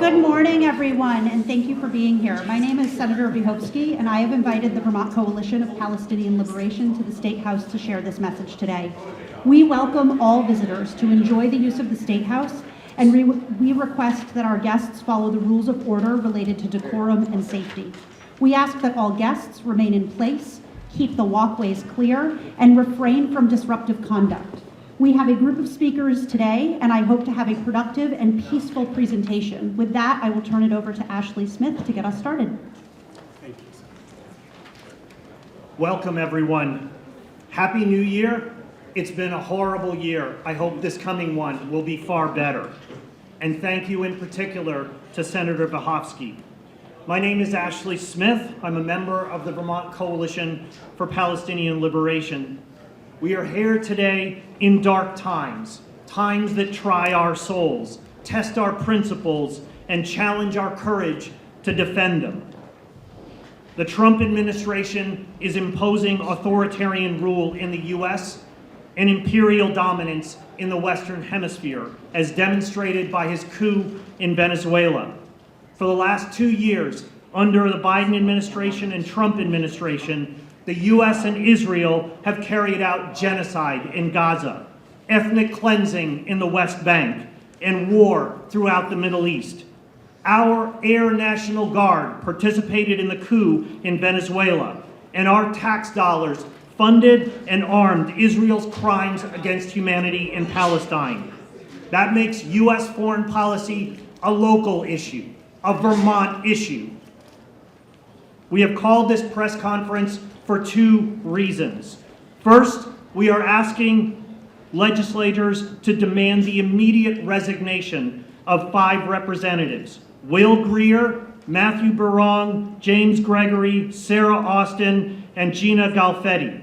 Good morning, everyone, and thank you for being here. My name is Senator Vyhovsky, and I have invited the Vermont Coalition of Palestinian Liberation to the Statehouse to share this message today. We welcome all visitors to enjoy the use of the Statehouse, and we request that our guests follow the rules of order related to decorum and safety. We ask that all guests remain in place, keep the walkways clear, and refrain from disruptive conduct. We have a group of speakers today, and I hope to have a productive and peaceful presentation. With that, I will turn it over to Ashley Smith to get us started. Thank you. Welcome, everyone. Happy New Year. It's been a horrible year. I hope this coming one will be far better. And thank you in particular to Senator Vyhovsky. My name is Ashley Smith. I'm a member of the Vermont Coalition for Palestinian Liberation. We are here today in dark times, times that try our souls, test our principles, and challenge our courage to defend them. The Trump administration is imposing authoritarian rule in the U.S. and imperial dominance in the Western Hemisphere, as demonstrated by his coup in Venezuela. For the last 2 years, under the Biden administration and Trump administration, the U.S. and Israel have carried out genocide in Gaza, ethnic cleansing in the West Bank, and war throughout the Middle East. Our Air National Guard participated in the coup in Venezuela, and our tax dollars funded and armed Israel's crimes against humanity in Palestine. That makes U.S. foreign policy a local issue, a Vermont issue. We have called this press conference for 2 reasons. First, we are asking legislators to demand the immediate resignation of 5 representatives: Will Greer, Matthew Birong, James Gregorie, Sarah Austin, and Gina Galfetti.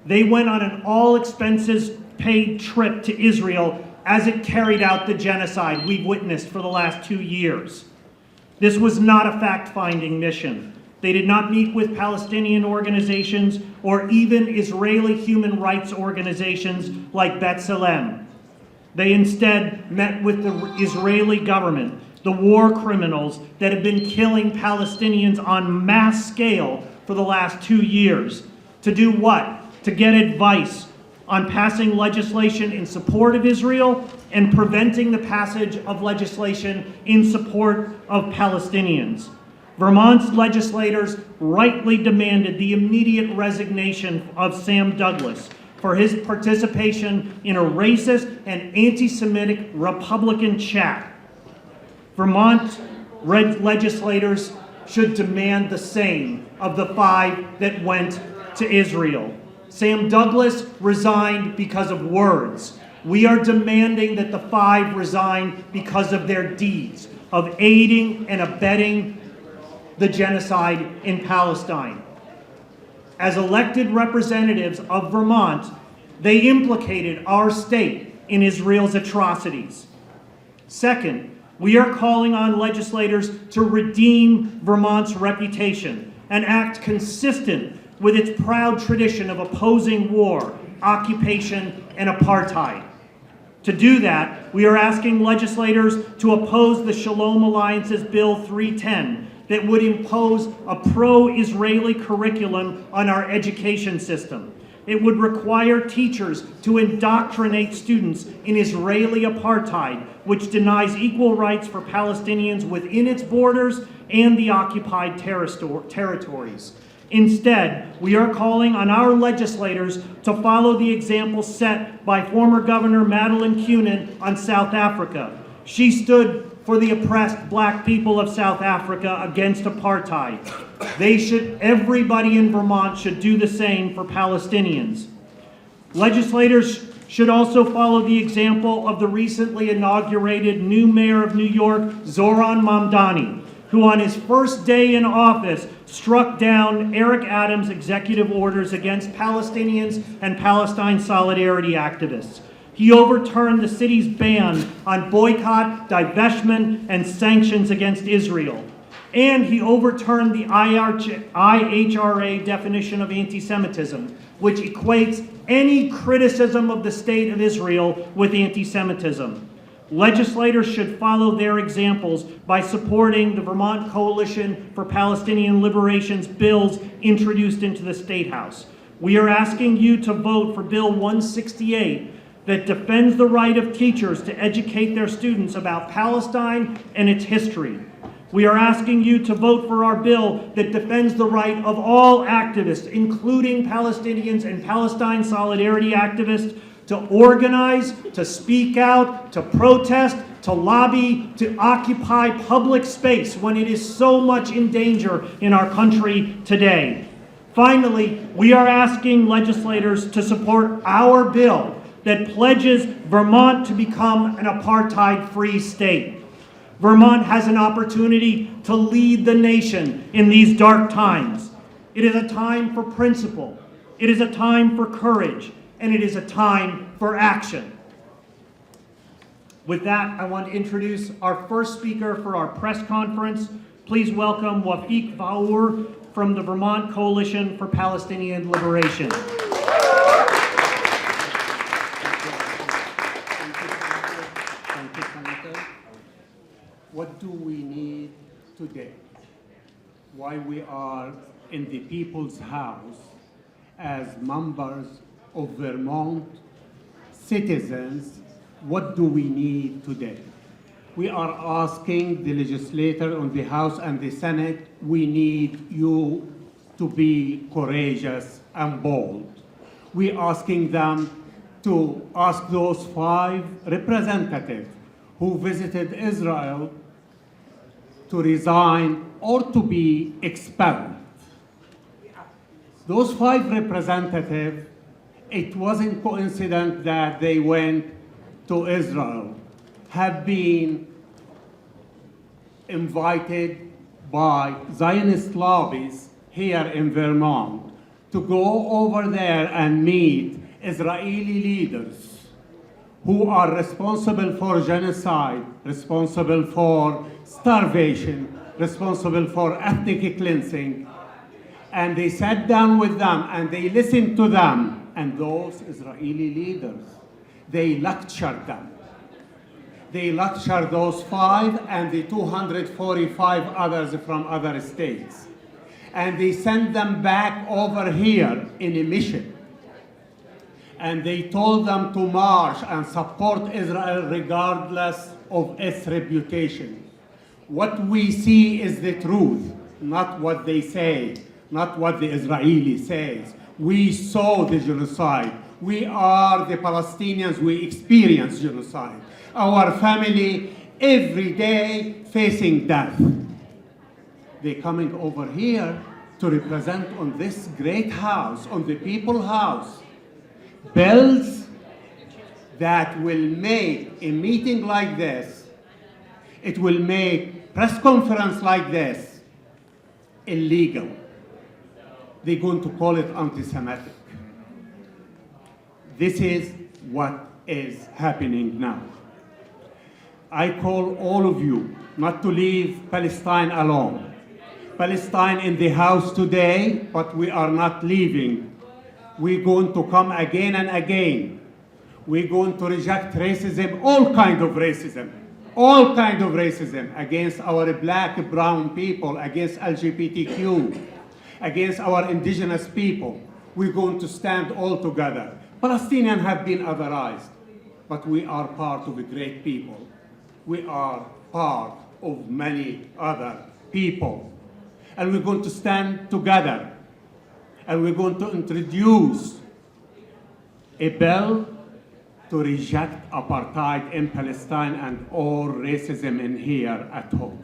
They went on an all-expenses-paid trip to Israel as it carried out the genocide we've witnessed for the last 2 years. This was not a fact-finding mission. They did not meet with Palestinian organizations or even Israeli human rights organizations like B'Tselem. They instead met with the Israeli government, the war criminals that have been killing Palestinians on mass scale for the last 2 years. To do what? To get advice on passing legislation in support of Israel and preventing the passage of legislation in support of Palestinians. Vermont's legislators rightly demanded the immediate resignation of Sam Douglas for his participation in a racist and anti-Semitic Republican chat. Vermont legislators should demand the same of the 5 that went to Israel. Sam Douglas resigned because of words. We are demanding that the 5 resign because of their deeds of aiding and abetting the genocide in Palestine. As elected representatives of Vermont, they implicated our state in Israel's atrocities. Second, we are calling on legislators to redeem Vermont's reputation and act consistent with its proud tradition of opposing war, occupation, and apartheid. To do that, we are asking legislators to oppose the Shalom Alliance's Bill 310 that would impose a pro-Israeli curriculum on our education system. It would require teachers to indoctrinate students in Israeli apartheid, which denies equal rights for Palestinians within its borders and the occupied territories. Instead, we are calling on our legislators to follow the example set by former Governor Madeleine Kunin on South Africa. She stood for the oppressed black people of South Africa against apartheid. Everybody in Vermont should do the same for Palestinians. Legislators should also follow the example of the recently inaugurated new mayor of New York, Zoran Mamdani, who on his first day in office struck down Eric Adams' executive orders against Palestinians and Palestine solidarity activists. He overturned the city's ban on boycott, divestment, and sanctions against Israel. And he overturned the IHRA definition of anti-Semitism, which equates any criticism of the state of Israel with anti-Semitism. Legislators should follow their examples by supporting the Vermont Coalition for Palestinian Liberation's bills introduced into the Statehouse. We are asking you to vote for Bill 168 that defends the right of teachers to educate their students about Palestine and its history. We are asking you to vote for our bill that defends the right of all activists, including Palestinians and Palestine solidarity activists, to organize, to speak out, to protest, to lobby, to occupy public space when it is so much in danger in our country today. Finally, we are asking legislators to support our bill that pledges Vermont to become an apartheid-free state. Vermont has an opportunity to lead the nation in these dark times. It is a time for principle. It is a time for courage. And it is a time for action. With that, I want to introduce our first speaker for our press conference. Please welcome Wafiq Vahour from the Vermont Coalition for Palestinian Liberation. Thank you, Senator. What do we need today? Why we are in the People's House as members of Vermont citizens, what do we need today? We are asking the legislator on the House and the Senate, we need you to be courageous and bold. We're asking them to ask those 5 representatives who visited Israel to resign or to be expelled. Those 5 representatives, it wasn't coincident that they went to Israel, have been invited by Zionist lobbies here in Vermont to go over there and meet Israeli leaders who are responsible for genocide, responsible for starvation, responsible for ethnic cleansing. And they sat down with them and they listened to them. And those Israeli leaders, they lectured them. They lectured those 5 and the 245 others from other states. And they sent them back over here in a mission. And they told them to march and support Israel regardless of its reputation. What we see is the truth, not what they say, not what the Israeli says. We saw the genocide. We are the Palestinians, we experience genocide. Our family every day facing death. They're coming over here to represent on this great house, on the People's House, bills that will make a meeting like this, it will make press conference like this illegal. They're going to call it anti-Semitic. This is what is happening now. I call all of you not to leave Palestine alone. Palestine in the house today, but we are not leaving. We're going to come again and again. We're going to reject racism, all kind of racism against our black, brown people, against LGBTQ, against our indigenous people. We're going to stand all together. Palestinians have been otherized, but we are part of a great people. We are part of many other people. And we're going to stand together. And we're going to introduce a bill to reject apartheid in Palestine and all racism in here at home.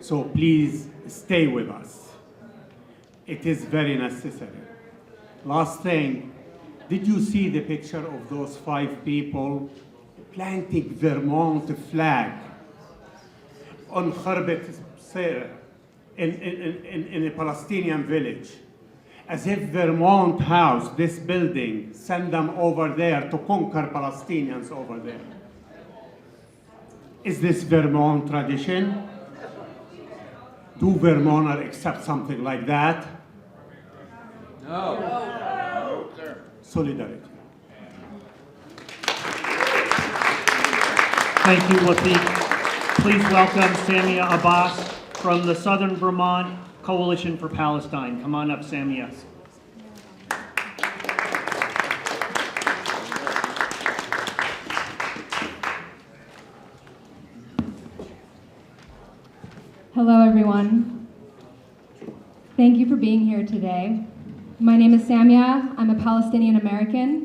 So please stay with us. It is very necessary. Last thing, did you see the picture of those 5 people planting Vermont flag on Kharbet in a Palestinian village? As if Vermont House, this building, send them over there to conquer Palestinians over there. Is this Vermont tradition? Do Vermonters accept something like that? No. Solidarity. Thank you, Lafiq. Please welcome Samia Abbas from the Southern Vermont Coalition for Palestine. Come on up, Samia. Hello, everyone. Thank you for being here today. My name is Samia. I'm a Palestinian American.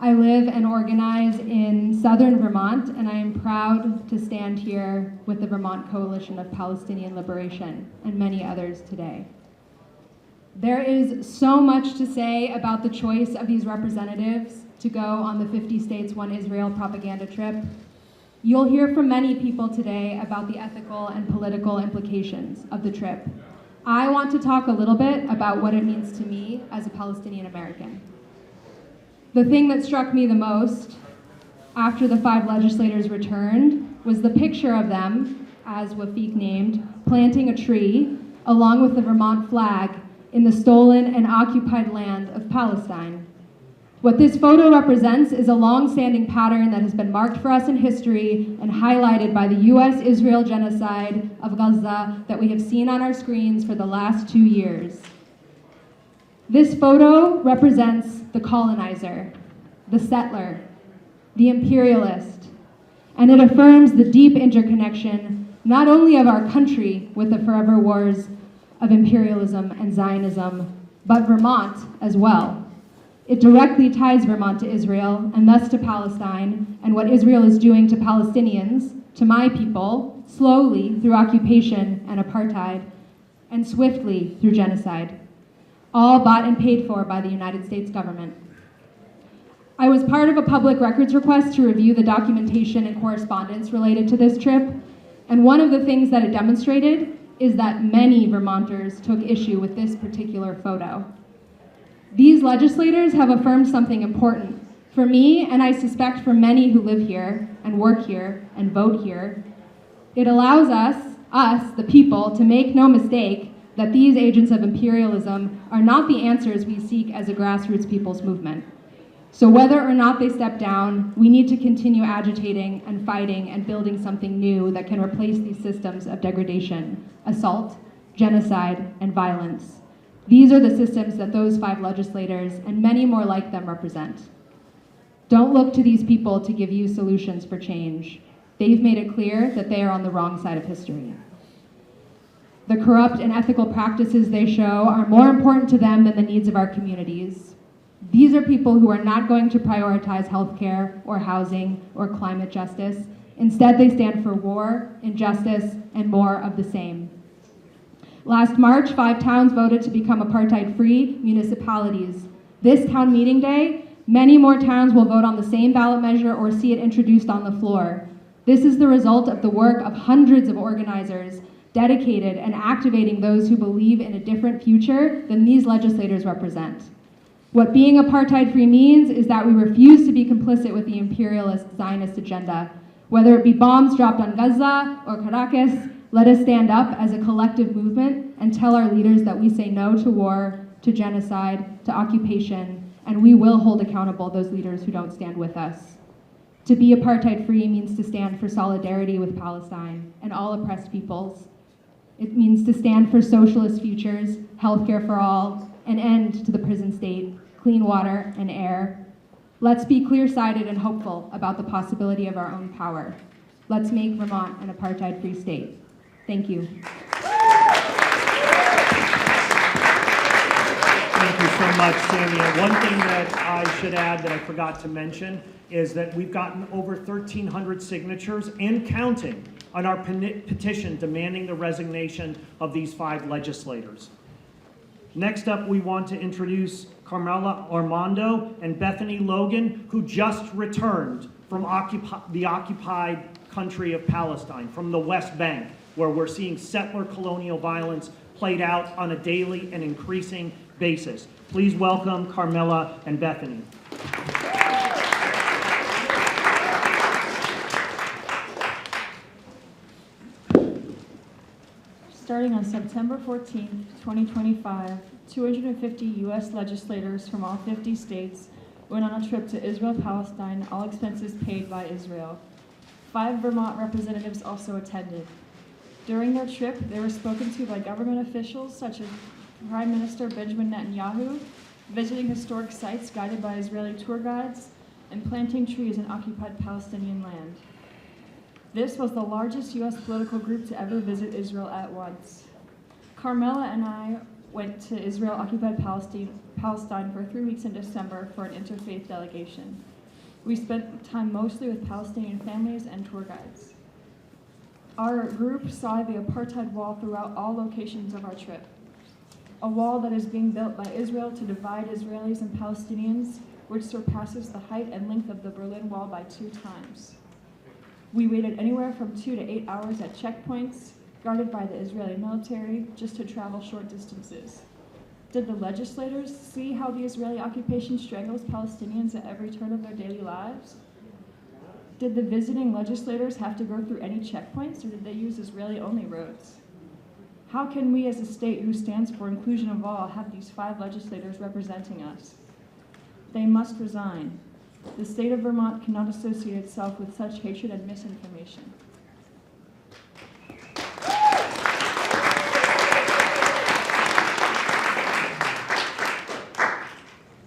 I live and organize in southern Vermont, and I am proud to stand here with the Vermont Coalition of Palestinian Liberation and many others today. There is so much to say about the choice of these representatives to go on the 50 States, One Israel propaganda trip. You'll hear from many people today about the ethical and political implications of the trip. I want to talk a little bit about what it means to me as a Palestinian American. The thing that struck me the most after the 5 legislators returned was the picture of them, as Wafiq named, planting a tree along with the Vermont flag in the stolen and occupied land of Palestine. What this photo represents is a long-standing pattern that has been marked for us in history and highlighted by the US-Israel genocide of Gaza that we have seen on our screens for the last 2 years. This photo represents the colonizer, the settler, the imperialist, and it affirms the deep interconnection not only of our country with the forever wars of imperialism and Zionism, but Vermont as well. It directly ties Vermont to Israel and thus to Palestine and what Israel is doing to Palestinians, to my people, slowly through occupation and apartheid, and swiftly through genocide, all bought and paid for by the United States government. I was part of a public records request to review the documentation and correspondence related to this trip, and one of the things that it demonstrated is that many Vermonters took issue with this particular photo. These legislators have affirmed something important for me, and I suspect for many who live here and work here and vote here. It allows us, the people, to make no mistake that these agents of imperialism are not the answers we seek as a grassroots people's movement. So whether or not they step down, we need to continue agitating and fighting and building something new that can replace these systems of degradation, assault, genocide, and violence. These are the systems that those 5 legislators and many more like them represent. Don't look to these people to give you solutions for change. They've made it clear that they are on the wrong side of history. The corrupt and ethical practices they show are more important to them than the needs of our communities. These are people who are not going to prioritize healthcare or housing or climate justice. Instead, they stand for war, injustice, and more of the same. Last March, 5 towns voted to become apartheid-free municipalities. This town meeting day, many more towns will vote on the same ballot measure or see it introduced on the floor. This is the result of the work of hundreds of organizers dedicated and activating those who believe in a different future than these legislators represent. What being apartheid-free means is that we refuse to be complicit with the imperialist Zionist agenda. Whether it be bombs dropped on Gaza or Caracas, let us stand up as a collective movement and tell our leaders that we say no to war, to genocide, to occupation, and we will hold accountable those leaders who don't stand with us. To be apartheid-free means to stand for solidarity with Palestine and all oppressed peoples. It means to stand for socialist futures, healthcare for all, an end to the prison state, clean water and air. Let's be clear-sighted and hopeful about the possibility of our own power. Let's make Vermont an apartheid-free state. Thank you. Thank you so much, Samia. One thing that I should add that I forgot to mention is that we've gotten over 1,300 signatures and counting on our petition demanding the resignation of these 5 legislators. Next up, we want to introduce Carmela Armando and Bethany Logan, who just returned from the occupied country of Palestine, from the West Bank, where we're seeing settler colonial violence played out on a daily and increasing basis. Please welcome Carmela and Bethany. Starting on September 14, 2025, 250 U.S. legislators from all 50 states went on a trip to Israel-Palestine, all expenses paid by Israel. 5 Vermont representatives also attended. During their trip, they were spoken to by government officials such as Prime Minister Benjamin Netanyahu, visiting historic sites guided by Israeli tour guides, and planting trees in occupied Palestinian land. This was the largest U.S. political group to ever visit Israel at once. Carmela and I went to Israel-occupied Palestine for 3 weeks in December for an interfaith delegation. We spent time mostly with Palestinian families and tour guides. Our group saw the apartheid wall throughout all locations of our trip. A wall that is being built by Israel to divide Israelis and Palestinians, which surpasses the height and length of the Berlin Wall by 2 times. We waited anywhere from 2 to 8 hours at checkpoints, guarded by the Israeli military, just to travel short distances. Did the legislators see how the Israeli occupation strangles Palestinians at every turn of their daily lives? Did the visiting legislators have to go through any checkpoints, or did they use Israeli-only roads? How can we as a state who stands for inclusion of all have these 5 legislators representing us? They must resign. The state of Vermont cannot associate itself with such hatred and misinformation.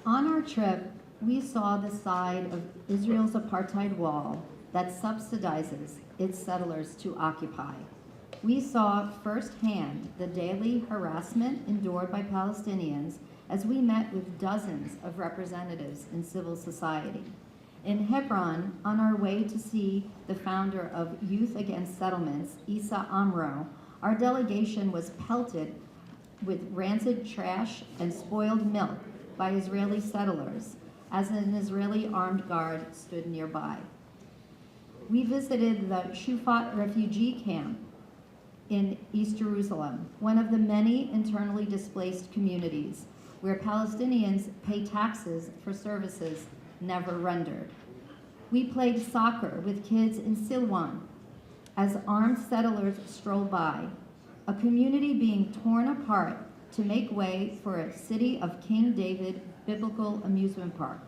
On our trip, we saw the side of Israel's apartheid wall that subsidizes its settlers to occupy. We saw firsthand the daily harassment endured by Palestinians as we met with dozens of representatives in civil society. In Hebron, on our way to see the founder of Youth Against Settlements, Issa Amro, our delegation was pelted with rancid trash and spoiled milk by Israeli settlers as an Israeli armed guard stood nearby. We visited the Shufat refugee camp in East Jerusalem, one of the many internally displaced communities where Palestinians pay taxes for services never rendered. We played soccer with kids in Silwan as armed settlers strolled by, a community being torn apart to make way for a City of King David biblical amusement park.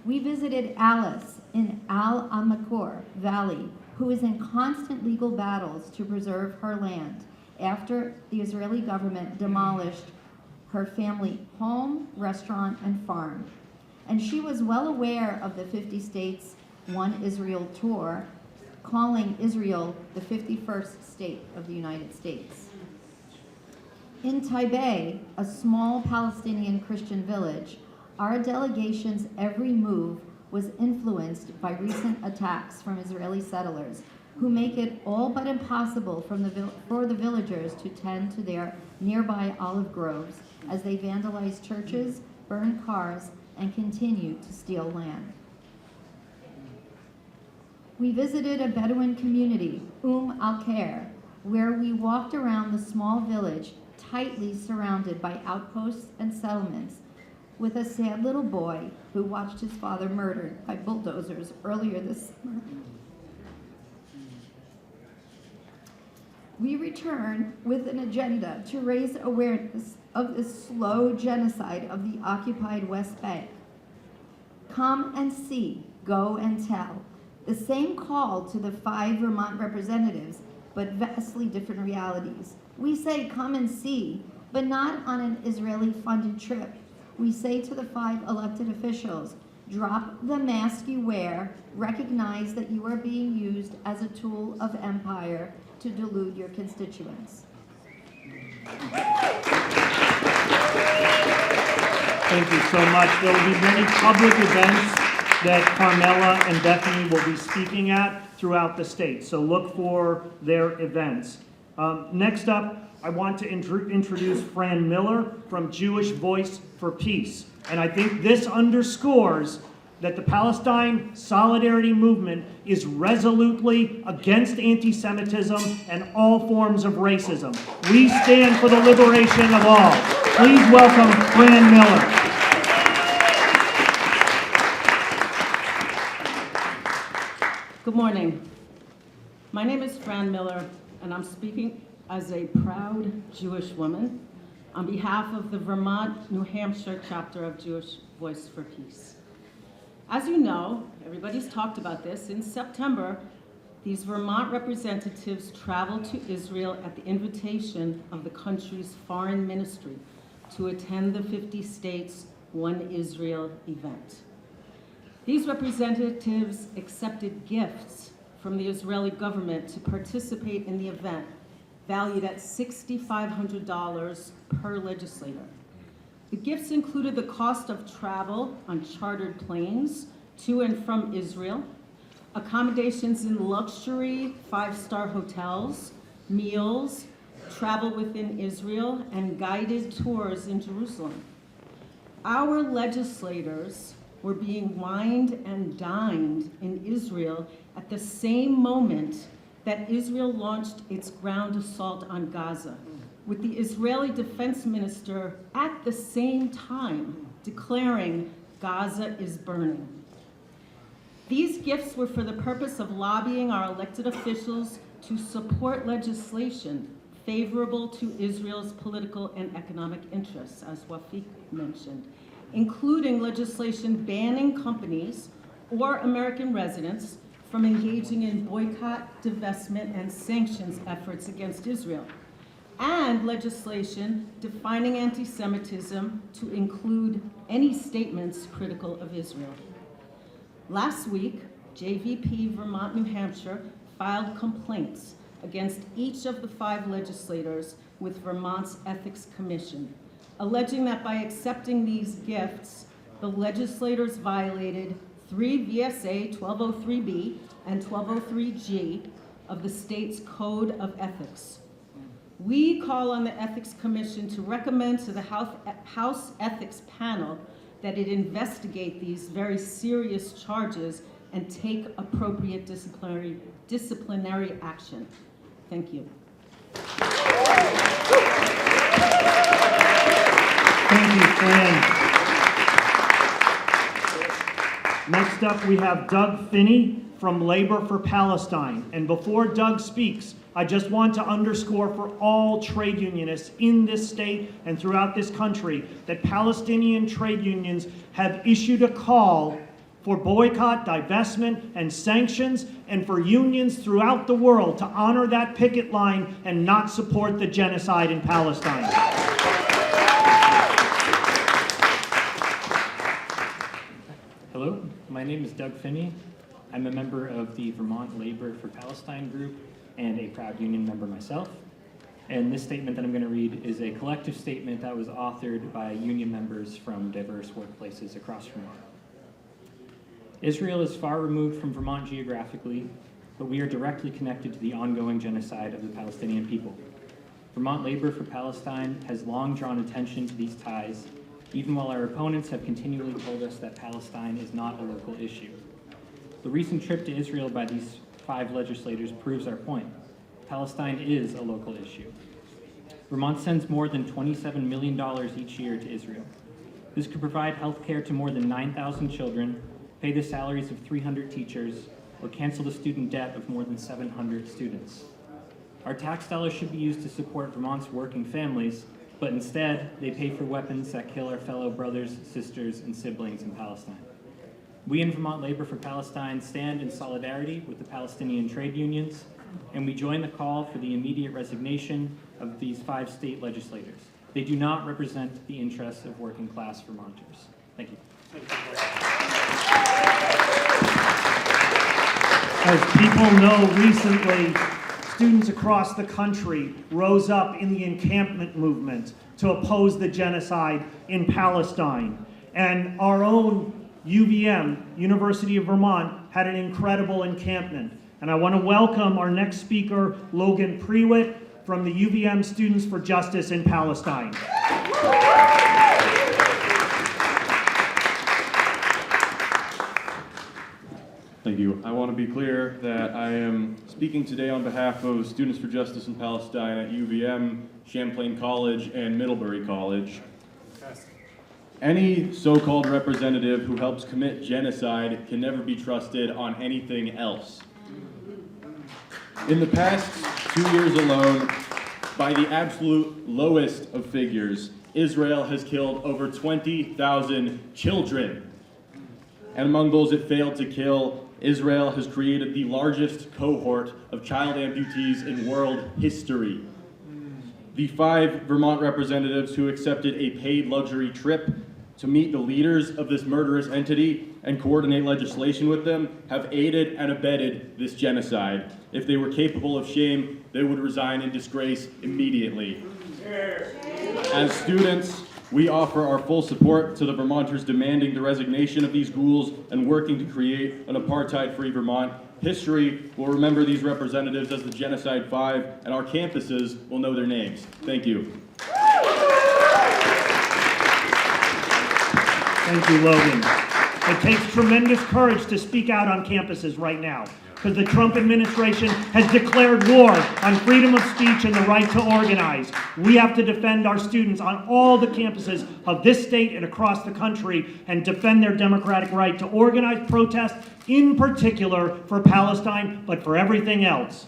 We visited Alice in Al-Amakor Valley, who is in constant legal battles to preserve her land after the Israeli government demolished her family home, restaurant, and farm. And she was well aware of the 50 States One Israel tour, calling Israel the 51st state of the United States. In Taipei, a small Palestinian Christian village, our delegation's every move was influenced by recent attacks from Israeli settlers who make it all but impossible for the villagers to tend to their nearby olive groves as they vandalize churches, burn cars, and continue to steal land. We visited a Bedouin community, al-Khair, where we walked around the small village tightly surrounded by outposts and settlements with a sad little boy who watched his father murdered by bulldozers earlier this summer. We return with an agenda to raise awareness of the slow genocide of the occupied West Bank. Come and see, go and tell. The same call to the 5 Vermont representatives, but vastly different realities. We say come and see, but not on an Israeli-funded trip. We say to the 5 elected officials, drop the mask you wear, recognize that you are being used as a tool of empire to delude your constituents. Thank you so much. There will be many public events that Carmela and Bethany will be speaking at throughout the state, so look for their events. Next up, I want to introduce Fran Miller from Jewish Voice for Peace. And I think this underscores that the Palestine Solidarity Movement is resolutely against anti-Semitism and all forms of racism. We stand for the liberation of all. Please welcome Fran Miller. Good morning. My name is Fran Miller, and I'm speaking as a proud Jewish woman on behalf of the Vermont, New Hampshire chapter of Jewish Voice for Peace. As you know, everybody's talked about this, in September, these Vermont representatives traveled to Israel at the invitation of the country's foreign ministry to attend the 50 States One Israel event. These representatives accepted gifts from the Israeli government to participate in the event, valued at $6,500 per legislator. The gifts included the cost of travel on chartered planes to and from Israel, accommodations in luxury 5-star hotels, meals, travel within Israel, and guided tours in Jerusalem. Our legislators were being wined and dined in Israel at the same moment that Israel launched its ground assault on Gaza, with the Israeli defense minister at the same time declaring Gaza is burning. These gifts were for the purpose of lobbying our elected officials to support legislation favorable to Israel's political and economic interests, as Wafik mentioned, including legislation banning companies or American residents from engaging in boycott, divestment, and sanctions efforts against Israel, and legislation defining anti-Semitism to include any statements critical of Israel. Last week, JVP Vermont, New Hampshire filed complaints against each of the 5 legislators with Vermont's Ethics Commission, alleging that by accepting these gifts, the legislators violated 3 VSA 1203B and 1203G of the state's Code of Ethics. We call on the Ethics Commission to recommend to the House Ethics Panel that it investigate these very serious charges and take appropriate disciplinary action. Thank you. Thank you, Fran. Next up, we have Doug Finney from Labor for Palestine. And before Doug speaks, I just want to underscore for all trade unionists in this state and throughout this country that Palestinian trade unions have issued a call for boycott, divestment, and sanctions, and for unions throughout the world to honor that picket line and not support the genocide in Palestine. Hello, my name is Doug Finney. I'm a member of the Vermont Labor for Palestine group and a proud union member myself. And this statement that I'm going to read is a collective statement that was authored by union members from diverse workplaces across Vermont. Israel is far removed from Vermont geographically, but we are directly connected to the ongoing genocide of the Palestinian people. Vermont Labor for Palestine has long drawn attention to these ties, even while our opponents have continually told us that Palestine is not a local issue. The recent trip to Israel by these 5 legislators proves our point. Palestine is a local issue. Vermont sends more than $27 million each year to Israel. This could provide health care to more than 9,000 children, pay the salaries of 300 teachers, or cancel the student debt of more than 700 students. Our tax dollars should be used to support Vermont's working families, but instead, they pay for weapons that kill our fellow brothers, sisters, and siblings in Palestine. We in Vermont Labor for Palestine stand in solidarity with the Palestinian trade unions, and we join the call for the immediate resignation of these 5 state legislators. They do not represent the interests of working class Vermonters. Thank you. As people know, recently, students across the country rose up in the encampment movement to oppose the genocide in Palestine. And our own UVM, University of Vermont, had an incredible encampment. And I want to welcome our next speaker, Logan Prewitt, from the UVM Students for Justice in Palestine. Thank you. I want to be clear that I am speaking today on behalf of Students for Justice in Palestine at UVM, Champlain College, and Middlebury College. Any so-called representative who helps commit genocide can never be trusted on anything else. In the past 2 years alone, by the absolute lowest of figures, Israel has killed over 20,000 children. And among those it failed to kill, Israel has created the largest cohort of child amputees in world history. The 5 Vermont representatives who accepted a paid luxury trip to meet the leaders of this murderous entity and coordinate legislation with them have aided and abetted this genocide. If they were capable of shame, they would resign in disgrace immediately. As students, we offer our full support to the Vermonters demanding the resignation of these ghouls and working to create an apartheid-free Vermont. History will remember these representatives as the Genocide 5, and our campuses will know their names. Thank you. Thank you, Logan. It takes tremendous courage to speak out on campuses right now, because the Trump administration has declared war on freedom of speech and the right to organize. We have to defend our students on all the campuses of this state and across the country and defend their democratic right to organize protest, in particular for Palestine, but for everything else.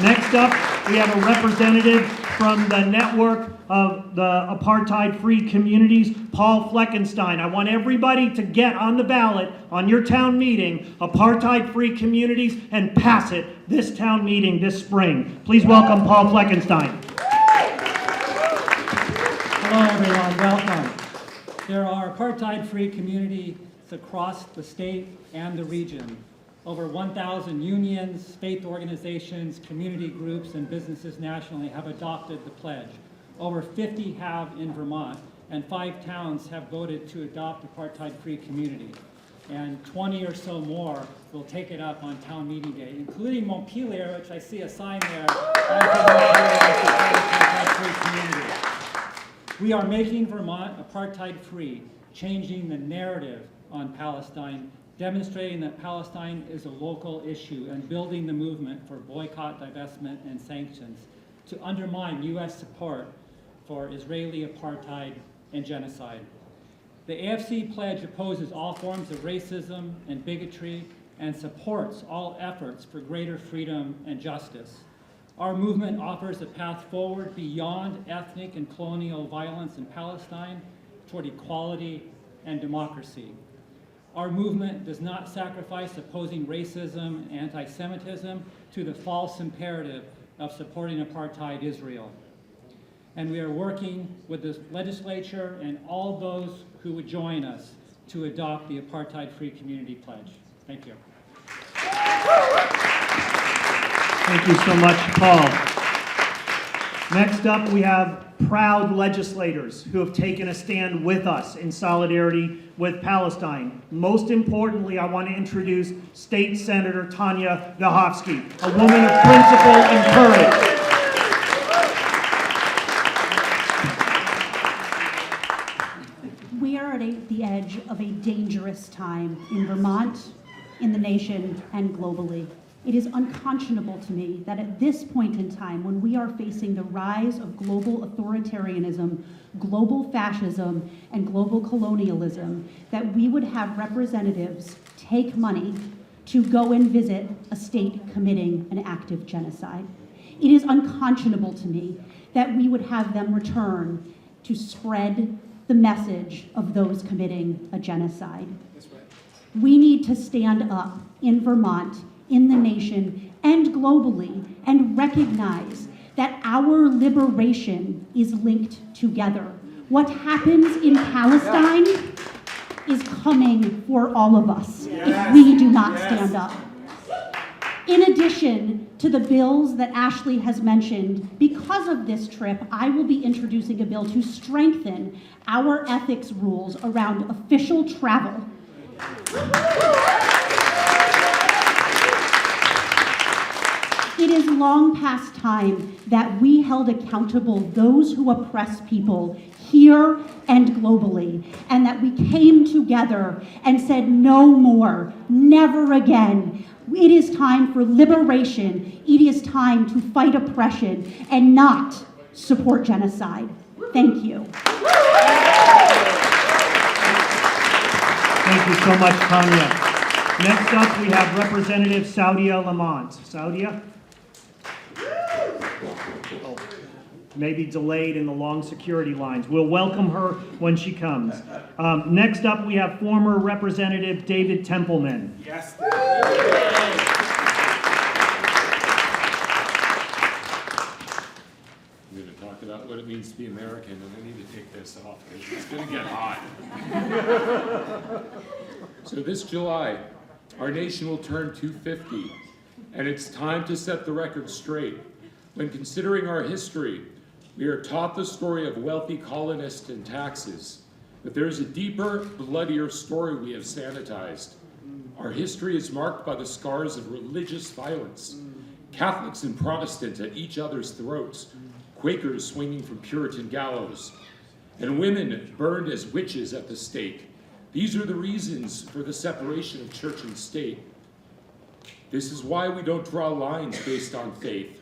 Next up, we have a representative from the network of the Apartheid-Free Communities, Paul Fleckenstein. I want everybody to get on the ballot on your town meeting, Apartheid-Free Communities, and pass it this town meeting this spring. Please welcome Paul Fleckenstein. Hello everyone, welcome. There are apartheid-free communities across the state and the region. Over 1,000 unions, faith organizations, community groups, and businesses nationally have adopted the pledge. Over 50 have in Vermont, and 5 towns have voted to adopt apartheid-free community. And 20 or so more will take it up on town meeting day, including Montpelier, which I see a sign there, apartheid-free community. We are making Vermont apartheid-free, changing the narrative on Palestine, demonstrating that Palestine is a local issue, and building the movement for boycott, divestment, and sanctions to undermine U.S. support for Israeli apartheid and genocide. The AFC pledge opposes all forms of racism and bigotry and supports all efforts for greater freedom and justice. Our movement offers a path forward beyond ethnic and colonial violence in Palestine toward equality and democracy. Our movement does not sacrifice opposing racism and anti-Semitism to the false imperative of supporting apartheid Israel. And we are working with the legislature and all those who would join us to adopt the Apartheid-Free Community Pledge. Thank you. Thank you so much, Paul. Next up, we have proud legislators who have taken a stand with us in solidarity with Palestine. Most importantly, I want to introduce State Senator Tanya Galfetti, a woman of principle and courage. We are at the edge of a dangerous time in Vermont, in the nation, and globally. It is unconscionable to me that at this point in time, when we are facing the rise of global authoritarianism, global fascism, and global colonialism, that we would have representatives take money to go and visit a state committing an act of genocide. It is unconscionable to me that we would have them return to spread the message of those committing a genocide. That's right. We need to stand up in Vermont, in the nation, and globally, and recognize that our liberation is linked together. What happens in Palestine is coming for all of us if we do not stand up. In addition to the bills that Ashley has mentioned, because of this trip, I will be introducing a bill to strengthen our ethics rules around official travel. It is long past time that we held accountable those who oppress people here and globally, and that we came together and said no more, never again. It is time for liberation. It is time to fight oppression and not support genocide. Thank you. Thank you so much, Tanya. Next up, we have Representative Saudia Lamont. Saudia? maybe delayed in the long security lines. We'll welcome her when she comes. Next up, we have former Representative David Templeman. Yes. I'm going to talk about what it means to be American, and I need to take this off because it's going to get hot. So this July, our nation will turn 250, and it's time to set the record straight. When considering our history, we are taught the story of wealthy colonists and taxes, but there is a deeper, bloodier story we have sanitized. Our history is marked by the scars of religious violence, Catholics and Protestants at each other's throats, Quakers swinging from Puritan gallows, and women burned as witches at the stake. These are the reasons for the separation of church and state. This is why we don't draw lines based on faith.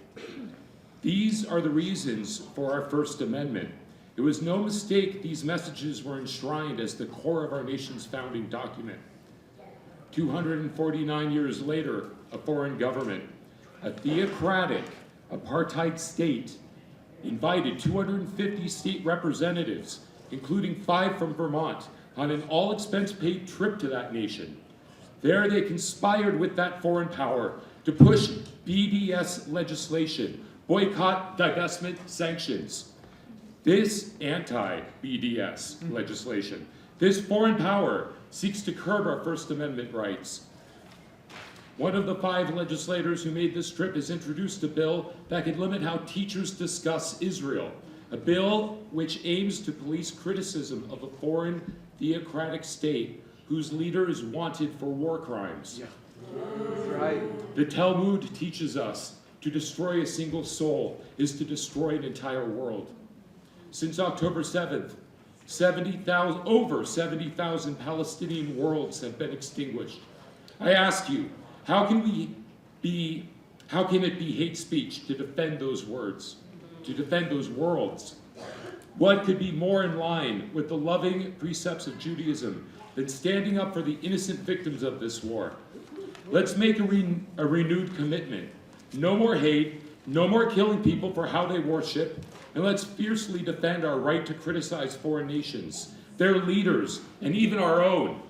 These are the reasons for our First Amendment. It was no mistake these messages were enshrined as the core of our nation's founding document. 249 years later, a foreign government, a theocratic apartheid state, invited 250 state representatives, including 5 from Vermont, on an all-expense-paid trip to that nation. There they conspired with that foreign power to push BDS legislation, boycott, divestment, sanctions. This anti-BDS legislation, this foreign power seeks to curb our First Amendment rights. One of the 5 legislators who made this trip has introduced a bill that could limit how teachers discuss Israel, a bill which aims to police criticism of a foreign theocratic state whose leader is wanted for war crimes. Yeah. Right. The Talmud teaches us to destroy a single soul is to destroy an entire world. Since October 7th, over 70,000 Palestinian worlds have been extinguished. I ask you, how can it be hate speech to defend those words, to defend those worlds? What could be more in line with the loving precepts of Judaism than standing up for the innocent victims of this war? Let's make a renewed commitment. No more hate, no more killing people for how they worship, and let's fiercely defend our right to criticize foreign nations, their leaders, and even our own.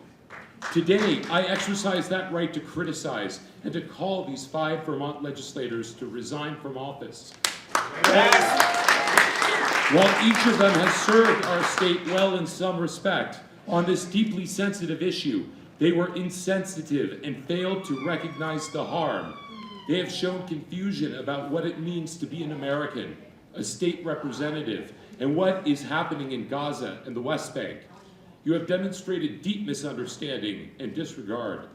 Today, I exercise that right to criticize and to call these 5 Vermont legislators to resign from office. Yes. While each of them has served our state well in some respect, on this deeply sensitive issue, they were insensitive and failed to recognize the harm. They have shown confusion about what it means to be an American, a state representative, and what is happening in Gaza and the West Bank. You have demonstrated deep misunderstanding and disregard.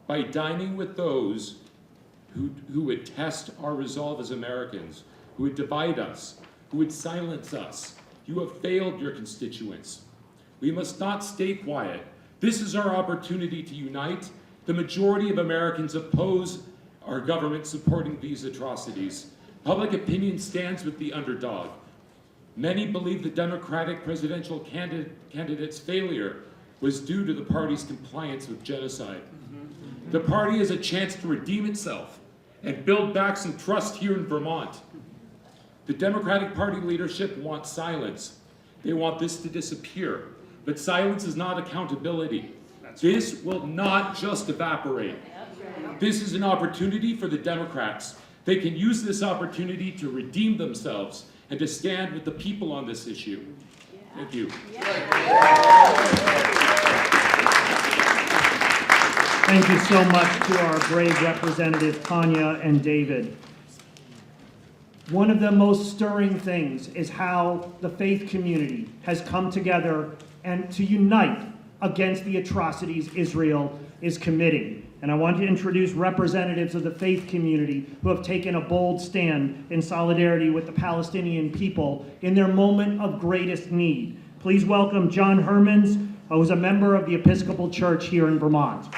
By dining with those who would test our resolve as Americans, who would divide us, who would silence us, you have failed your constituents. We must not stay quiet. This is our opportunity to unite. The majority of Americans oppose our government supporting these atrocities. Public opinion stands with the underdog. Many believe the Democratic presidential candidate's failure was due to the party's compliance with genocide. The party has a chance to redeem itself and build back some trust here in Vermont. The Democratic Party leadership wants silence. They want this to disappear. But silence is not accountability. This will not just evaporate. This is an opportunity for the Democrats. They can use this opportunity to redeem themselves and to stand with the people on this issue. Thank you. Thank you so much to our brave representative, Tanya and David. One of the most stirring things is how the faith community has come together and to unite against the atrocities Israel is committing. And I want to introduce representatives of the faith community who have taken a bold stand in solidarity with the Palestinian people in their moment of greatest need. Please welcome John Hermans, who is a member of the Episcopal Church here in Vermont.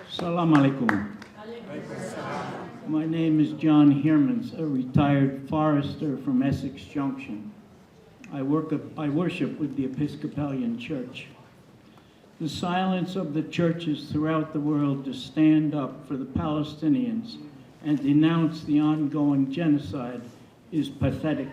Shalom Alaikum. My name is John Hermans, a retired forester from Essex Junction. I worship with the Episcopalian Church. the silence of the churches throughout the world to stand up for the Palestinians and denounce the ongoing genocide is pathetic.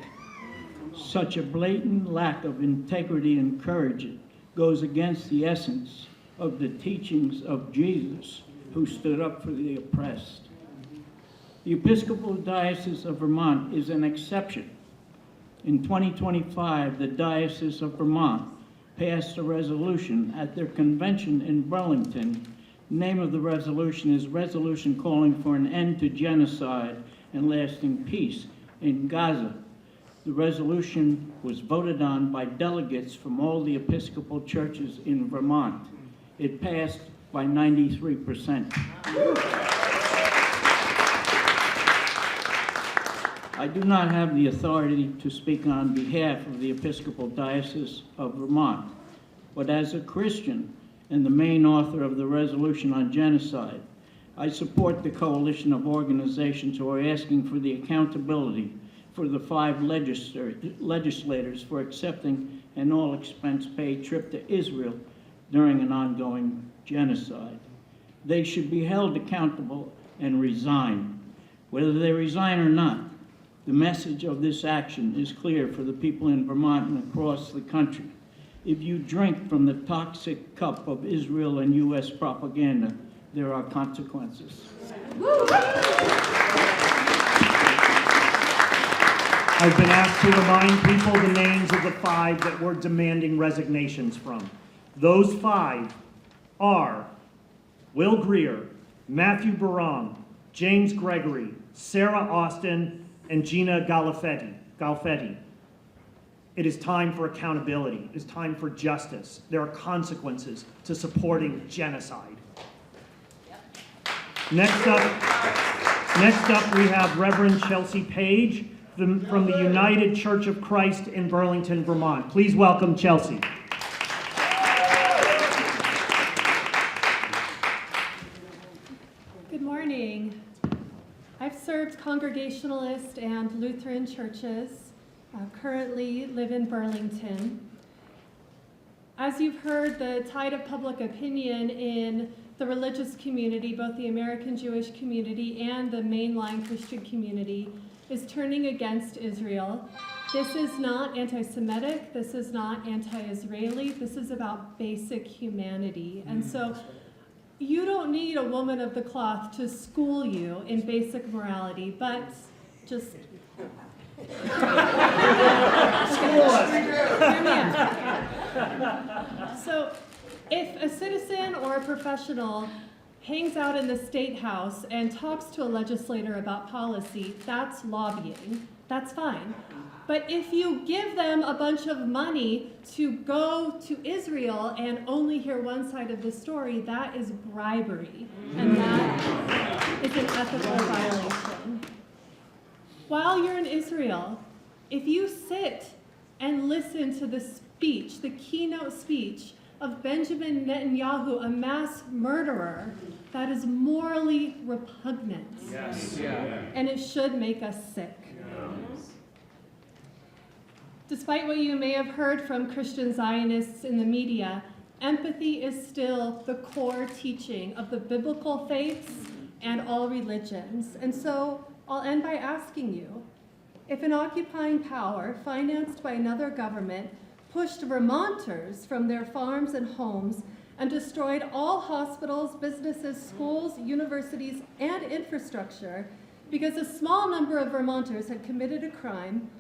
Such a blatant lack of integrity and courage goes against the essence of the teachings of Jesus, who stood up for the oppressed. The Episcopal Diocese of Vermont is an exception. In 2025, the Diocese of Vermont passed a resolution at their convention in Burlington. The name of the resolution is Resolution Calling for an End to Genocide and Lasting Peace in Gaza. The resolution was voted on by delegates from all the Episcopal churches in Vermont. It passed by 93%. I do not have the authority to speak on behalf of the Episcopal Diocese of Vermont, but as a Christian and the main author of the resolution on genocide, I support the coalition of organizations who are asking for the accountability for the 5 legislators for accepting an all-expense-paid trip to Israel during an ongoing genocide. They should be held accountable and resign. Whether they resign or not, the message of this action is clear for the people in Vermont and across the country. If you drink from the toxic cup of Israel and U.S. propaganda, there are consequences. I've been asked to remind people the names of the 5 that we're demanding resignations from. Those 5 are Will Greer, Matthew Birong, James Gregorie, Sarah Austin, and Gina Galfetti. It is time for accountability. It is time for justice. There are consequences to supporting genocide. Next up, we have Reverend Chelsea Page from the United Church of Christ in Burlington, Vermont. Please welcome Chelsea. Good morning. I've served Congregationalist and Lutheran churches, currently live in Burlington. As you've heard, the tide of public opinion in the religious community, both the American Jewish community and the mainline Christian community, is turning against Israel. This is not anti-Semitic, this is not anti-Israeli, this is about basic humanity. And so you don't need a woman of the cloth to school you in basic morality, but just So if a citizen or a professional hangs out in the Statehouse and talks to a legislator about policy, that's lobbying. That's fine. But if you give them a bunch of money to go to Israel and only hear one side of the story, that is bribery. And that is an ethical violation. While you're in Israel, if you sit and listen to the speech, the keynote speech of Benjamin Netanyahu, a mass murderer, that is morally repugnant. Yes. And it should make us sick. Yes. Despite what you may have heard from Christian Zionists in the media, empathy is still the core teaching of the biblical faiths and all religions. And so I'll end by asking you, if an occupying power financed by another government pushed Vermonters from their farms and homes and destroyed all hospitals, businesses, schools, universities, and infrastructure because a small number of Vermonters had committed a crime,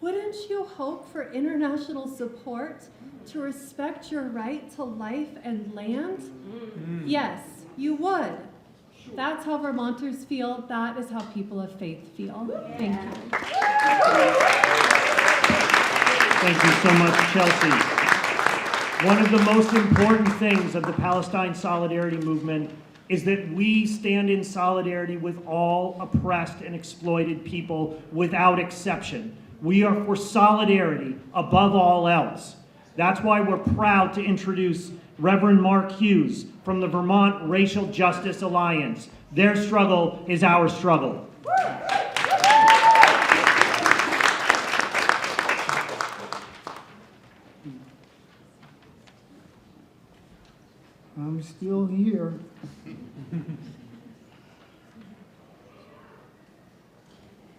wouldn't you hope for international support to respect your right to life and land? Yes, you would. That's how Vermonters feel. That is how people of faith feel. Thank you. Thank you so much, Chelsea. One of the most important things of the Palestine Solidarity Movement is that we stand in solidarity with all oppressed and exploited people without exception. We are for solidarity above all else. That's why we're proud to introduce Reverend Mark Hughes from the Vermont Racial Justice Alliance. Their struggle is our struggle. I'm still here.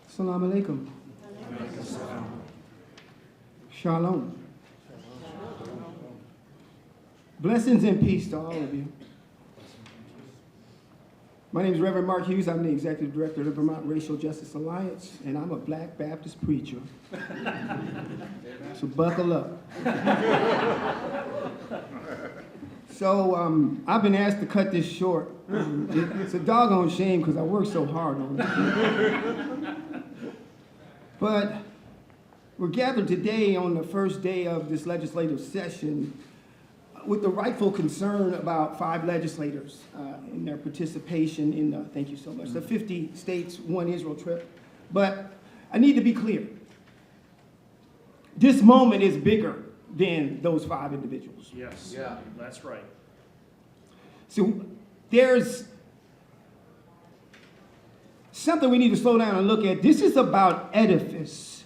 Salam alaikum. Shalom. Blessings and peace to all of you. My name is Reverend Mark Hughes. I'm the Executive Director of the Vermont Racial Justice Alliance, and I'm a Black Baptist preacher. So buckle up. So I've been asked to cut this short. It's a doggone shame because I worked so hard on it. But we're gathered today on the first day of this legislative session with the rightful concern about 5 legislators in their participation in the, thank you so much, the 50 states, 1 Israel trip. But I need to be clear. This moment is bigger than those 5 individuals. Yes. Yeah. That's right. So there's something we need to slow down and look at. This is about edifice.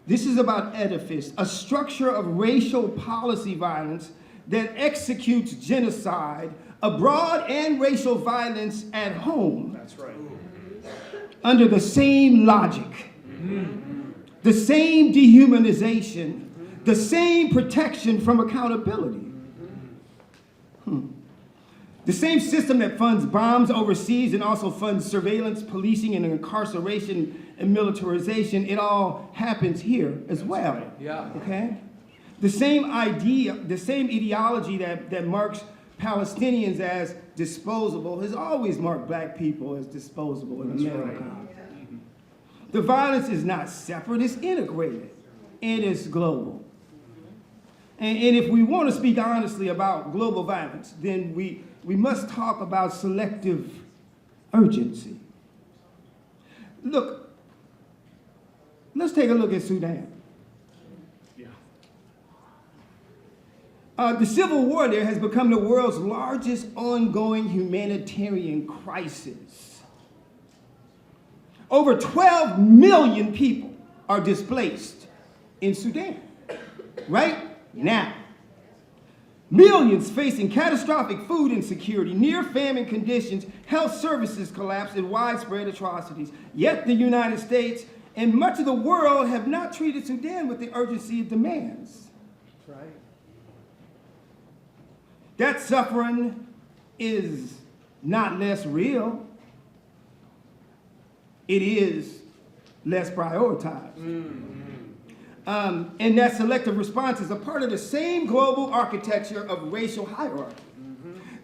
This is about edifice, a structure of racial policy violence that executes genocide abroad and racial violence at home. That's right. Under the same logic, the same dehumanization, the same protection from accountability. The same system that funds bombs overseas and also funds surveillance, policing, and incarceration and militarization, it all happens here as well. Right. Yeah. Okay? The same idea, the same ideology that marks Palestinians as disposable has always marked Black people as disposable in America. Right. The violence is not separate, it's integrated, and it's global. And if we want to speak honestly about global violence, then we must talk about selective urgency. Look, let's take a look at Sudan. Yeah. The civil war there has become the world's largest ongoing humanitarian crisis. Over 12 million people are displaced in Sudan, right now. Millions facing catastrophic food insecurity, near famine conditions, health services collapse, and widespread atrocities. Yet the United States and much of the world have not treated Sudan with the urgency it demands. That's right. That suffering is not less real. It is less prioritized. And that selective response is a part of the same global architecture of racial hierarchy.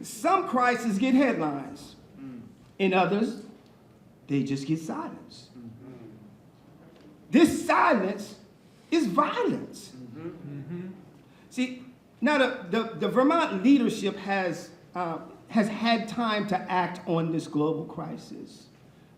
Some crises get headlines, and others, they just get silenced. This silence is violence. See, now the Vermont leadership has had time to act on this global crisis.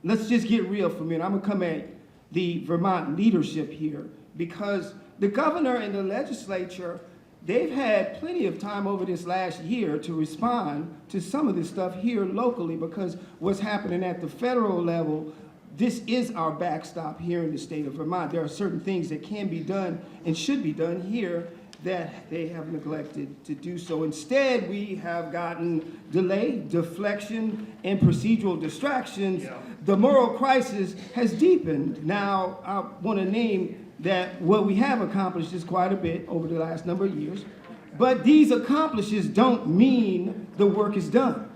Let's just get real for a minute. I'm gonna come at the Vermont leadership here, because the governor and the legislature, they've had plenty of time over this last year to respond to some of this stuff here locally, because what's happening at the federal level, this is our backstop here in the state of Vermont. There are certain things that can be done and should be done here that they have neglected to do so. Instead, we have gotten delay, deflection, and procedural distractions. Yeah. The moral crisis has deepened. Now, I want to name that what we have accomplished is quite a bit over the last number of years, but these accomplishments don't mean the work is done,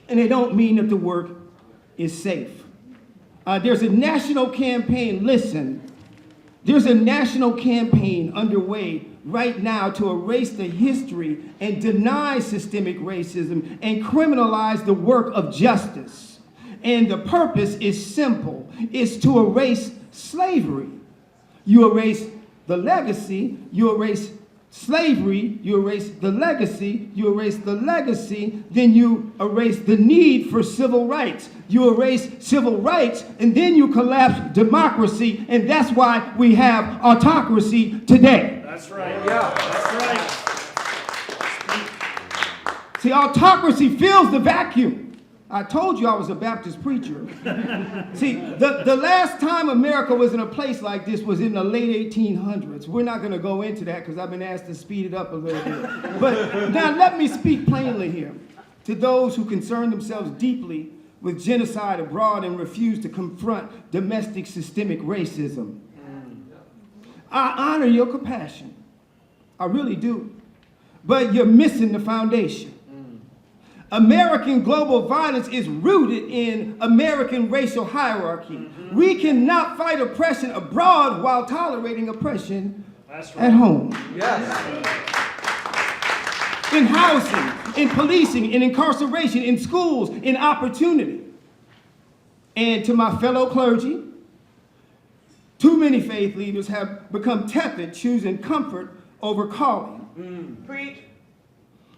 and they don't mean that the work is safe. There's a national campaign, listen, there's a national campaign underway right now to erase the history and deny systemic racism and criminalize the work of justice. And the purpose is simple, it's to erase slavery. You erase the legacy, you erase slavery, you erase the legacy, you erase the legacy, then you erase the need for civil rights. You erase civil rights, and then you collapse democracy, and that's why we have autocracy today. That's right. Yeah, that's right. See, autocracy fills the vacuum. I told you I was a Baptist preacher. See, the last time America was in a place like this was in the late 1800s. We're not going to go into that because I've been asked to speed it up a little bit. But now let me speak plainly here to those who concern themselves deeply with genocide abroad and refuse to confront domestic systemic racism. I honor your compassion. I really do. But you're missing the foundation. American global violence is rooted in American racial hierarchy. We cannot fight oppression abroad while tolerating oppression at home. Yes. In housing, in policing, in incarceration, in schools, in opportunity. And to my fellow clergy, too many faith leaders have become tepid, choosing comfort over calling. Preach.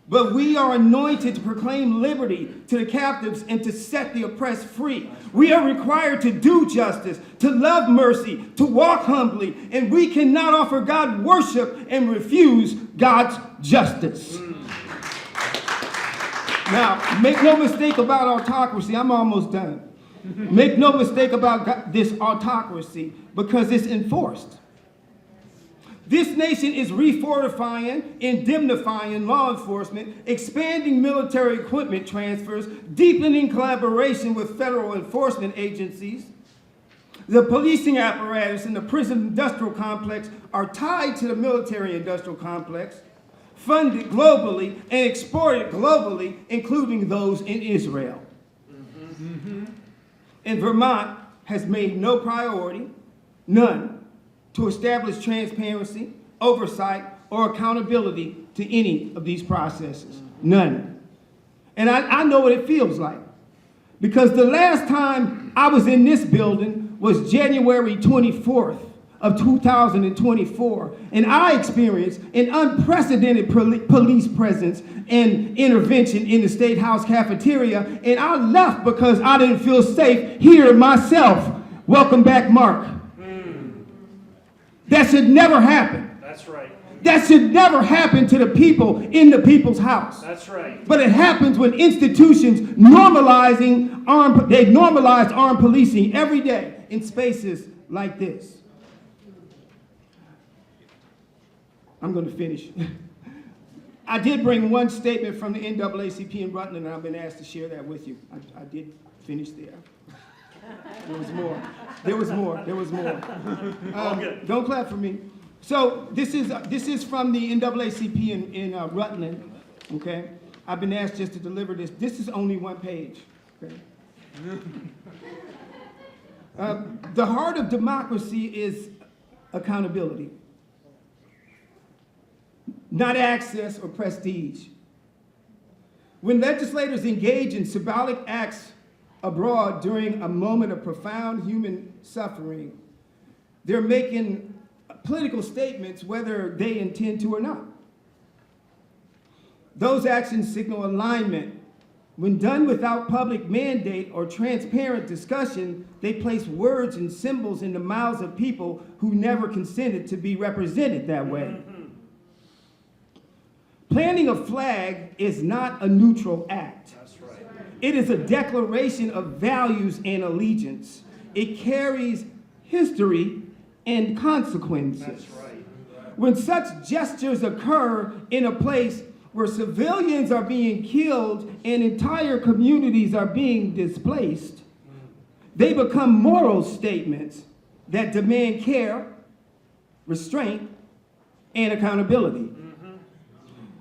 But we are anointed to proclaim liberty to the captives and to set the oppressed free. We are required to do justice, to love mercy, to walk humbly, and we cannot offer God worship and refuse God's justice. Now, make no mistake about autocracy. I'm almost done. Make no mistake about this autocracy because it's enforced. This nation is refortifying, indemnifying law enforcement, expanding military equipment transfers, deepening collaboration with federal enforcement agencies. The policing apparatus and the prison industrial complex are tied to the military industrial complex, funded globally and exported globally, including those in Israel. And Vermont has made no priority, none, to establish transparency, oversight, or accountability to any of these processes. None. And I know what it feels like. Because the last time I was in this building was January 24th of 2024. And I experienced an unprecedented police presence and intervention in the Statehouse cafeteria. And I left because I didn't feel safe here myself. Welcome back, Mark. That should never happen. That's right. That should never happen to the people in the people's house. That's right. But it happens when institutions normalize armed policing every day in spaces like this. I'm going to finish. I did bring one statement from the NAACP in Rutland, and I've been asked to share that with you. I did finish there. There was more. There was more. There was more. Don't clap for me. So this is from the NAACP in Rutland. Okay, I've been asked just to deliver this. This is only one page. Okay. The heart of democracy is accountability, not access or prestige. When legislators engage in symbolic acts abroad during a moment of profound human suffering, they're making political statements whether they intend to or not. Those actions signal alignment. When done without public mandate or transparent discussion, they place words and symbols in the mouths of people who never consented to be represented that way. Planting a flag is not a neutral act. That's right. It is a declaration of values and allegiance. It carries history and consequences. That's right. When such gestures occur in a place where civilians are being killed and entire communities are being displaced, they become moral statements that demand care, restraint, and accountability.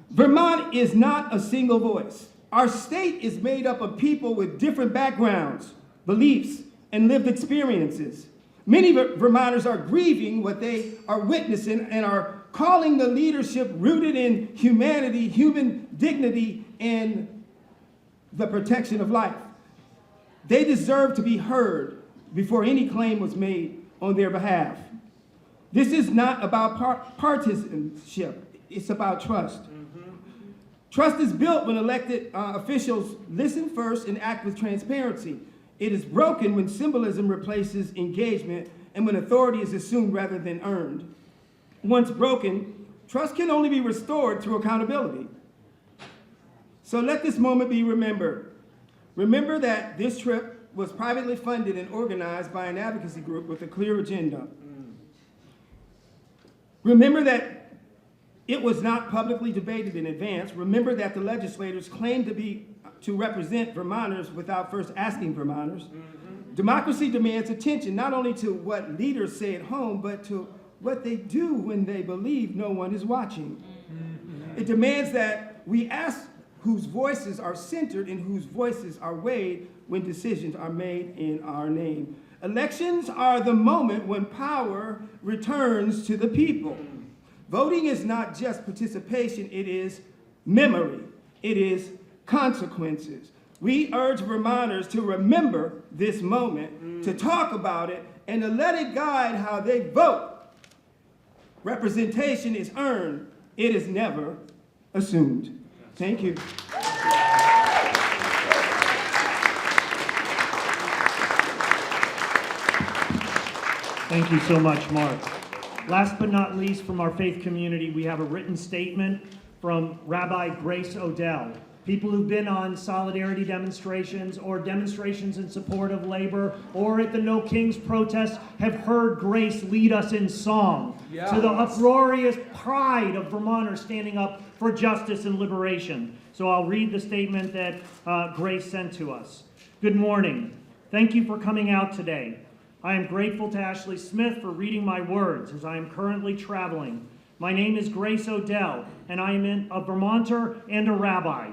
Vermont is not a single voice. Our state is made up of people with different backgrounds, beliefs, and lived experiences. Many Vermonters are grieving what they are witnessing and are calling the leadership rooted in humanity, human dignity, and the protection of life. They deserve to be heard before any claim was made on their behalf. This is not about partisanship, it's about trust. Trust is built when elected officials listen first and act with transparency. It is broken when symbolism replaces engagement and when authority is assumed rather than earned. Once broken, trust can only be restored through accountability. So let this moment be remembered. Remember that this trip was privately funded and organized by an advocacy group with a clear agenda. Remember that it was not publicly debated in advance. Remember that the legislators claimed to represent Vermonters without first asking Vermonters. Democracy demands attention not only to what leaders say at home, but to what they do when they believe no one is watching. It demands that we ask whose voices are centered and whose voices are weighed when decisions are made in our name. Elections are the moment when power returns to the people. Voting is not just participation, it is memory. It is consequences. We urge Vermonters to remember this moment, to talk about it, and to let it guide how they vote. Representation is earned. It is never assumed. Thank you. Thank you so much, Mark. Last but not least, from our faith community, we have a written statement from Rabbi Grace Odell. People who've been on solidarity demonstrations or demonstrations in support of labor or at the No Kings protests have heard Grace lead us in song to the uproarious pride of Vermonters standing up for justice and liberation. So I'll read the statement that Grace sent to us. Good morning. Thank you for coming out today. I am grateful to Ashley Smith for reading my words as I am currently traveling. My name is Grace Odell, and I am a Vermonter and a rabbi.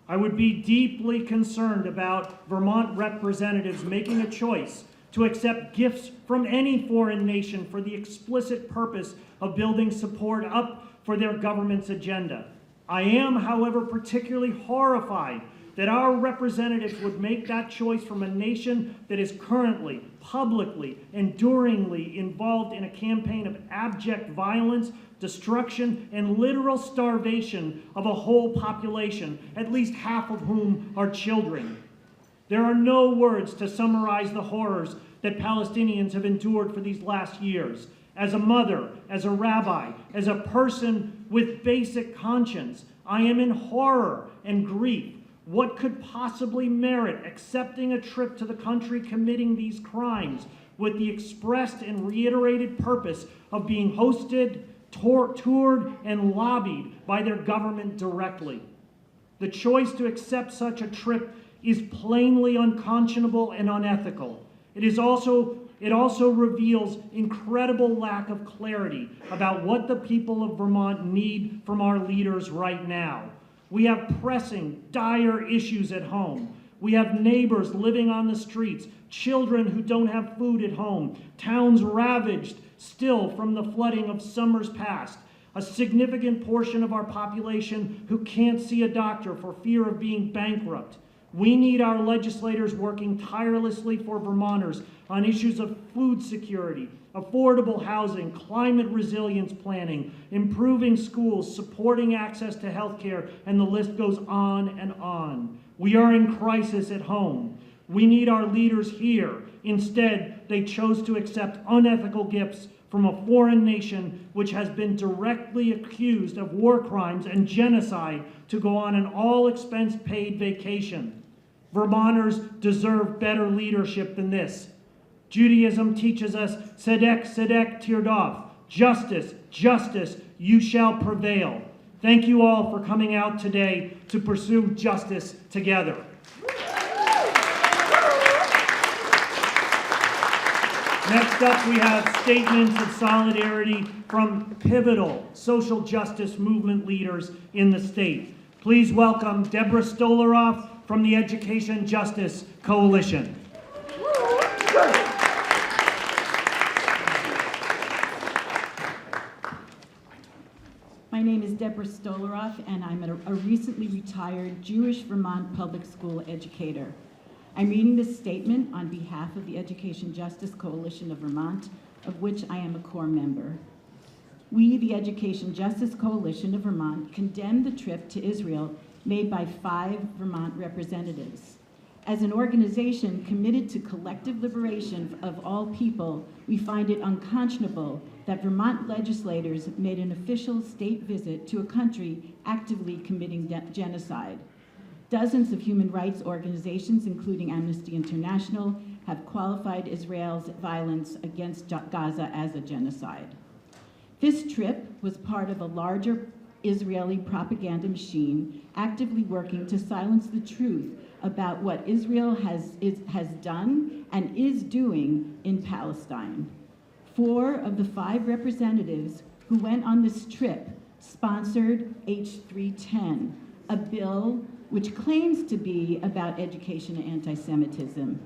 I would be deeply concerned about Vermont representatives making a choice to accept gifts from any foreign nation for the explicit purpose of building support up for their government's agenda. I am, however, particularly horrified that our representatives would make that choice from a nation that is currently, publicly, enduringly involved in a campaign of abject violence, destruction, and literal starvation of a whole population, at least half of whom are children. There are no words to summarize the horrors that Palestinians have endured for these last years. As a mother, as a rabbi, as a person with basic conscience, I am in horror and grief. What could possibly merit accepting a trip to the country committing these crimes with the expressed and reiterated purpose of being hosted, toured, and lobbied by their government directly? The choice to accept such a trip is plainly unconscionable and unethical. It also reveals incredible lack of clarity about what the people of Vermont need from our leaders right now. We have pressing, dire issues at home. We have neighbors living on the streets, children who don't have food at home, towns ravaged still from the flooding of summers past, a significant portion of our population who can't see a doctor for fear of being bankrupt. We need our legislators working tirelessly for Vermonters on issues of food security, affordable housing, climate resilience planning, improving schools, supporting access to health care, and the list goes on and on. We are in crisis at home. We need our leaders here. Instead, they chose to accept unethical gifts from a foreign nation which has been directly accused of war crimes and genocide to go on an all-expense-paid vacation. Vermonters deserve better leadership than this. Judaism teaches us, tzedek, tzedek, tirdof, justice, justice, you shall prevail. Thank you all for coming out today to pursue justice together. Next up, we have statements of solidarity from pivotal social justice movement leaders in the state. Please welcome Deborah Stolaroff from the Education Justice Coalition. My name is Deborah Stolaroff, and I'm a recently retired Jewish Vermont public school educator. I'm reading this statement on behalf of the Education Justice Coalition of Vermont, of which I am a core member. We, the Education Justice Coalition of Vermont, condemn the trip to Israel made by 5 Vermont representatives. As an organization committed to collective liberation of all people, we find it unconscionable that Vermont legislators made an official state visit to a country actively committing genocide. Dozens of human rights organizations, including Amnesty International, have qualified Israel's violence against Gaza as a genocide. This trip was part of a larger Israeli propaganda machine actively working to silence the truth about what Israel has done and is doing in Palestine. 4 of the 5 representatives who went on this trip sponsored H310, a bill which claims to be about education and anti-Semitism.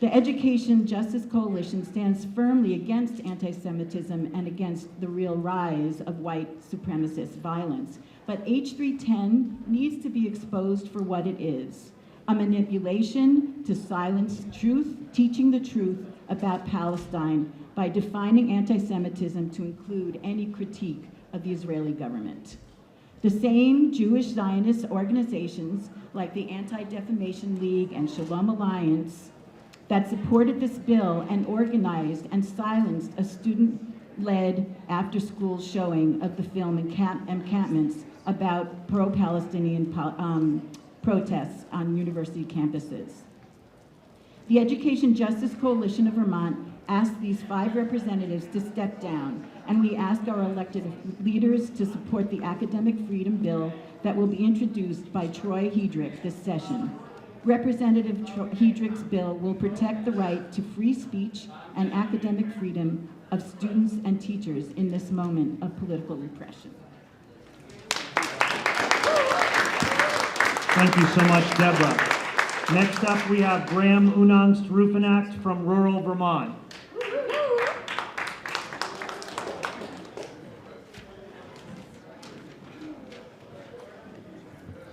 The Education Justice Coalition stands firmly against anti-Semitism and against the real rise of white supremacist violence. But H310 needs to be exposed for what it is, a manipulation to silence truth, teaching the truth about Palestine by defining anti-Semitism to include any critique of the Israeli government. The same Jewish Zionist organizations like the Anti-Defamation League and Shalom Alliance that supported this bill and organized and silenced a student-led after-school showing of the film Encampments about pro-Palestinian protests on university campuses. The Education Justice Coalition of Vermont asked these 5 representatives to step down, and we ask our elected leaders to support the academic freedom bill that will be introduced by Troy Hedrick this session. Representative Hedrick's bill will protect the right to free speech and academic freedom of students and teachers in this moment of political repression. Thank you so much, Deborah. Next up, we have Graham Unangst Ruffenacht from rural Vermont.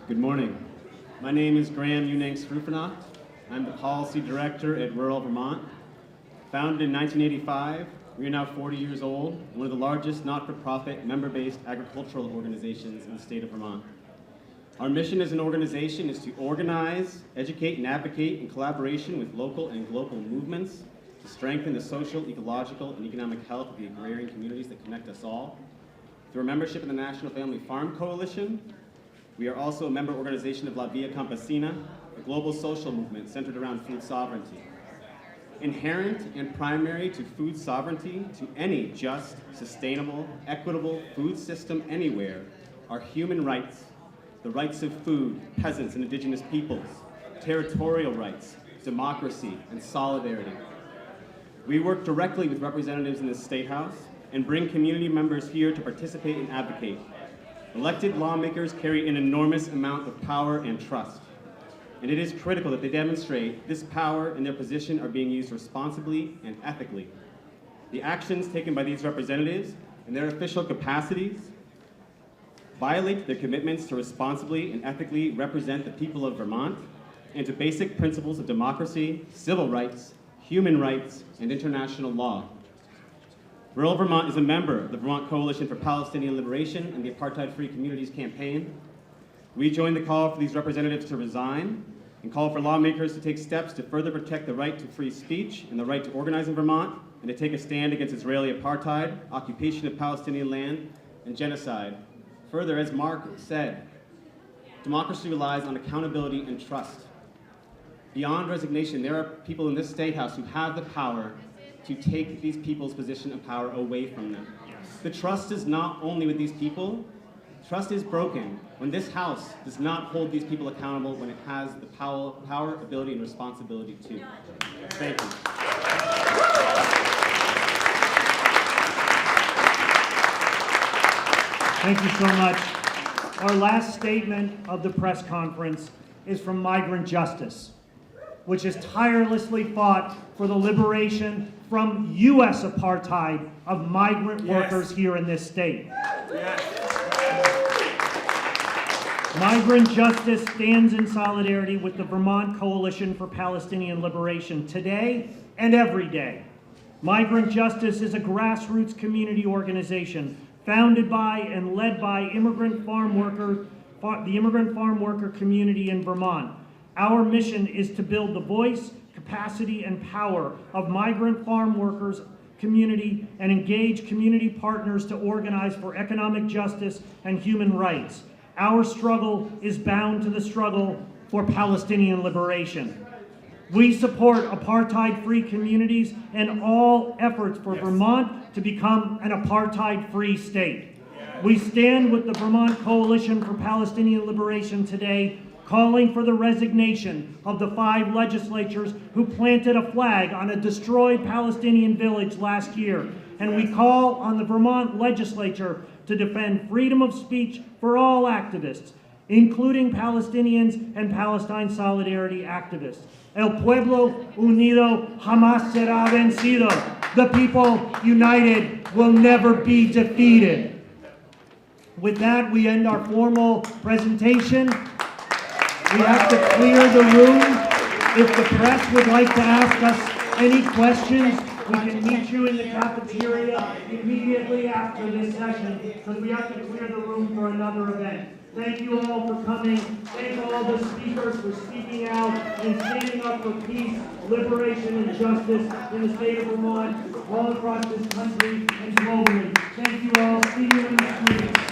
Good morning. My name is Graham Unangst Ruffenacht. I'm the policy director at Rural Vermont. Founded in 1985, we are now 40 years old and one of the largest not-for-profit member-based agricultural organizations in the state of Vermont. Our mission as an organization is to organize, educate, and advocate in collaboration with local and global movements to strengthen the social, ecological, and economic health of the agrarian communities that connect us all. Through our membership in the National Family Farm Coalition, we are also a member organization of La Via Campesina, a global social movement centered around food sovereignty. Inherent and primary to food sovereignty, to any just, sustainable, equitable food system anywhere, are human rights, the rights of food, peasants and indigenous peoples, territorial rights, democracy, and solidarity. We work directly with representatives in the Statehouse and bring community members here to participate and advocate. Elected lawmakers carry an enormous amount of power and trust, and it is critical that they demonstrate this power and their position are being used responsibly and ethically. The actions taken by these representatives in their official capacities violate their commitments to responsibly and ethically represent the people of Vermont and to basic principles of democracy, civil rights, human rights, and international law. Rural Vermont is a member of the Vermont Coalition for Palestinian Liberation and the Apartheid-Free Communities campaign. We join the call for these representatives to resign and call for lawmakers to take steps to further protect the right to free speech and the right to organize in Vermont and to take a stand against Israeli apartheid, occupation of Palestinian land, and genocide. Further, as Mark said, democracy relies on accountability and trust. Beyond resignation, there are people in this Statehouse who have the power to take these people's position of power away from them. The trust is not only with these people, trust is broken when this House does not hold these people accountable when it has the power, ability, and responsibility to. Thank you. Thank you so much. Our last statement of the press conference is from Migrant Justice, which has tirelessly fought for the liberation from U.S. apartheid of migrant workers here in this state. Migrant Justice stands in solidarity with the Vermont Coalition for Palestinian Liberation today and every day. Migrant Justice is a grassroots community organization founded by and led by the immigrant farm worker community in Vermont. Our mission is to build the voice, capacity, and power of migrant farm workers community and engage community partners to organize for economic justice and human rights. our struggle is bound to the struggle for Palestinian liberation. We support apartheid-free communities and all efforts for Vermont to become an apartheid-free state. We stand with the Vermont Coalition for Palestinian Liberation today, calling for the resignation of the 5 legislators who planted a flag on a destroyed Palestinian village last year. And we call on the Vermont legislature to defend freedom of speech for all activists, including Palestinians and Palestine solidarity activists. El pueblo unido jamás será vencido. The people united will never be defeated. With that, we end our formal presentation. We have to clear the room. If the press would like to ask us any questions, we can meet you in the cafeteria immediately after this session, because we have to clear the room for another event. Thank you all for coming. Thank all the speakers for speaking out and standing up for peace, liberation, and justice in the state of Vermont, all across this country and globally. Thank you all. See you in the streets.